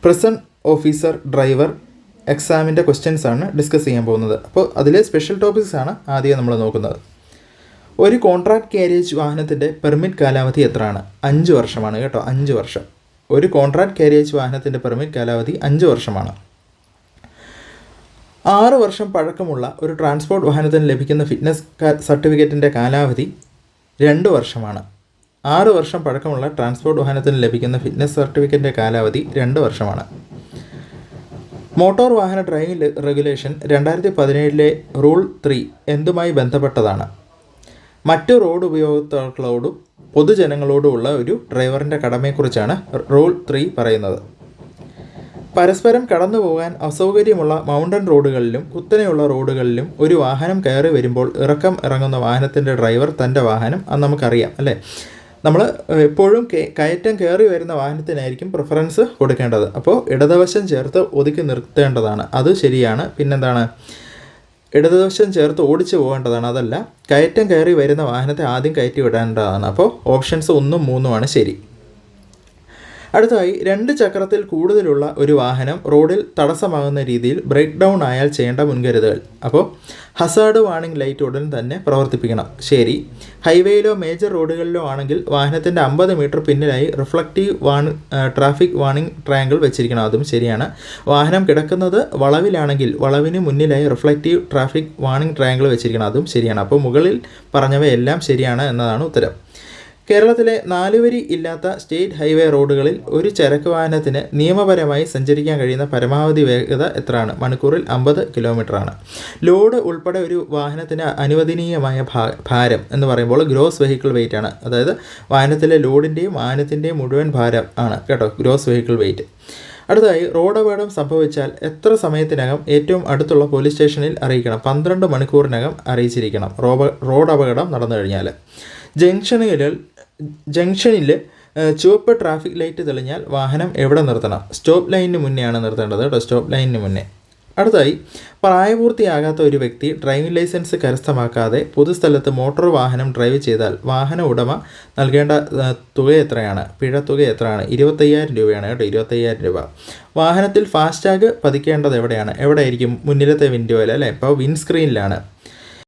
Prison officer driver എക്സാമിൻ്റെ questions ആണ് discuss ചെയ്യാൻ പോകുന്നത്. അപ്പോൾ അതിലെ സ്പെഷ്യൽ ടോപ്പിക്സ് ആണ് ആദ്യം നമ്മൾ നോക്കുന്നത്. ഒരു കോൺട്രാക്ട് കാരിയേജ് വാഹനത്തിൻ്റെ പെർമിറ്റ് കാലാവധി എത്രയാണ്? 5 വർഷമാണ് കേട്ടോ, 5 വർഷം. ഒരു കോൺട്രാക്ട് കാരിയേജ് വാഹനത്തിൻ്റെ പെർമിറ്റ് കാലാവധി 5 വർഷമാണ്. 6 വർഷം പഴക്കമുള്ള ഒരു ട്രാൻസ്പോർട്ട് വാഹനത്തിന് ലഭിക്കുന്ന ഫിറ്റ്നസ് സർട്ടിഫിക്കറ്റിൻ്റെ കാലാവധി 2 വർഷമാണ്. 6 വർഷം പഴക്കമുള്ള ട്രാൻസ്പോർട്ട് വാഹനത്തിന് ലഭിക്കുന്ന ഫിറ്റ്നസ് സർട്ടിഫിക്കറ്റിൻ്റെ കാലാവധി 2 വർഷമാണ്. മോട്ടോർ വാഹന ഡ്രൈവിംഗ് റെഗുലേഷൻ 2017 റൂൾ 3 എന്തുമായി ബന്ധപ്പെട്ടതാണ്? മറ്റു റോഡ് ഉപയോക്താക്കളോടും പൊതുജനങ്ങളോടുമുള്ള ഒരു ഡ്രൈവറിൻ്റെ കടമയെക്കുറിച്ചാണ് റൂൾ 3 പറയുന്നത്. പരസ്പരം കടന്നു പോകാൻ അസൗകര്യമുള്ള മൗണ്ടൻ റോഡുകളിലും കുത്തനെയുള്ള റോഡുകളിലും ഒരു വാഹനം കയറി വരുമ്പോൾ ഇറങ്ങുന്ന വാഹനത്തിൻ്റെ ഡ്രൈവർ തൻ്റെ വാഹനം, അത് നമുക്കറിയാം അല്ലേ. നമ്മൾ എപ്പോഴും കയറ്റം കയറി വരുന്ന വാഹനത്തിനായിരിക്കും പ്രിഫറൻസ് കൊടുക്കേണ്ടത്. അപ്പോൾ ഇടതുവശം ചേർത്ത് ഒതുക്കി നിർത്തേണ്ടതാണ്, അത് ശരിയാണ്. പിന്നെന്താണ്, ഇടതുവശം ചേർത്ത് ഓടിച്ചു പോകേണ്ടതാണ്, അതല്ല. കയറ്റം കയറി വരുന്ന വാഹനത്തെ ആദ്യം കയറ്റി വിടേണ്ടതാണ്. അപ്പോൾ ഓപ്ഷൻസ് 1ഉം 3ഉമാണ് ശരി. അടുത്തതായി, 2 ചക്രത്തിൽ കൂടുതലുള്ള ഒരു വാഹനം റോഡിൽ തടസ്സമാകുന്ന രീതിയിൽ ബ്രേക്ക് ഡൗൺ ആയാൽ ചെയ്യേണ്ട മുൻകരുതൽ. അപ്പോൾ ഹസാർഡ് വാർണിംഗ് ലൈറ്റ് ഉടൻ തന്നെ പ്രവർത്തിപ്പിക്കണം, ശരി. ഹൈവേയിലോ മേജർ റോഡുകളിലോ ആണെങ്കിൽ വാഹനത്തിൻ്റെ 50 മീറ്റർ പിന്നിലായി റിഫ്ലക്റ്റീവ് ട്രാഫിക് വാർണിംഗ് ട്രയാങ്കിൾ വെച്ചിരിക്കണം, അതും ശരിയാണ്. വാഹനം കിടക്കുന്നത് വളവിലാണെങ്കിൽ വളവിന് മുന്നിലായി റിഫ്ലക്റ്റീവ് ട്രാഫിക് വാർണിംഗ് ട്രയാങ്കിൾ വെച്ചിരിക്കണം, അതും ശരിയാണ്. അപ്പോൾ മുകളിൽ പറഞ്ഞവയെല്ലാം ശരിയാണ് എന്നതാണ് ഉത്തരം. കേരളത്തിലെ 4 വരി ഇല്ലാത്ത സ്റ്റേറ്റ് ഹൈവേ റോഡുകളിൽ ഒരു ചരക്ക് വാഹനത്തിന് നിയമപരമായി സഞ്ചരിക്കാൻ കഴിയുന്ന പരമാവധി വേഗത എത്രയാണ്? മണിക്കൂറിൽ 50 കിലോമീറ്ററാണ്. ലോഡ് ഉൾപ്പെടെ ഒരു വാഹനത്തിന് അനുവദനീയമായ ഭാരം എന്ന് പറയുമ്പോൾ ഗ്രോസ് വെഹിക്കിൾ വെയിറ്റ് ആണ്. അതായത് വാഹനത്തിലെ ലോഡിൻ്റെയും വാഹനത്തിൻ്റെയും മുഴുവൻ ഭാരം ആണ് കേട്ടോ ഗ്രോസ് വെഹിക്കിൾ വെയിറ്റ്. അടുത്തതായി, റോഡ് അപകടം സംഭവിച്ചാൽ എത്ര സമയത്തിനകം ഏറ്റവും അടുത്തുള്ള പോലീസ് സ്റ്റേഷനിൽ അറിയിക്കണം? 12 മണിക്കൂറിനകം അറിയിച്ചിരിക്കണം റോഡ് അപകടം നടന്നു കഴിഞ്ഞാൽ. ജംഗ്ഷനിൽ ചുവപ്പ് ട്രാഫിക് ലൈറ്റ് തെളിഞ്ഞാൽ വാഹനം എവിടെ നിർത്തണം? സ്റ്റോപ്പ് ലൈനിന് മുന്നെയാണ് നിർത്തേണ്ടത് കേട്ടോ, സ്റ്റോപ്പ് ലൈനിന് മുന്നേ. അടുത്തായി, പ്രായപൂർത്തിയാകാത്ത ഒരു വ്യക്തി ഡ്രൈവിംഗ് ലൈസൻസ് കരസ്ഥമാക്കാതെ പൊതുസ്ഥലത്ത് മോട്ടോർ വാഹനം ഡ്രൈവ് ചെയ്താൽ വാഹന ഉടമ നൽകേണ്ട തുക എത്രയാണ്? പിഴത്തുക എത്രയാണ്? 25,000 രൂപയാണ് കേട്ടോ, 25,000 രൂപ. വാഹനത്തിൽ ഫാസ്റ്റാഗ് പതിക്കേണ്ടത് എവിടെയാണ്? എവിടെയായിരിക്കും? മുന്നിലത്തെ വിൻഡോയിൽ അല്ലേ, ഇപ്പോൾ വിൻസ്ക്രീനിലാണ്.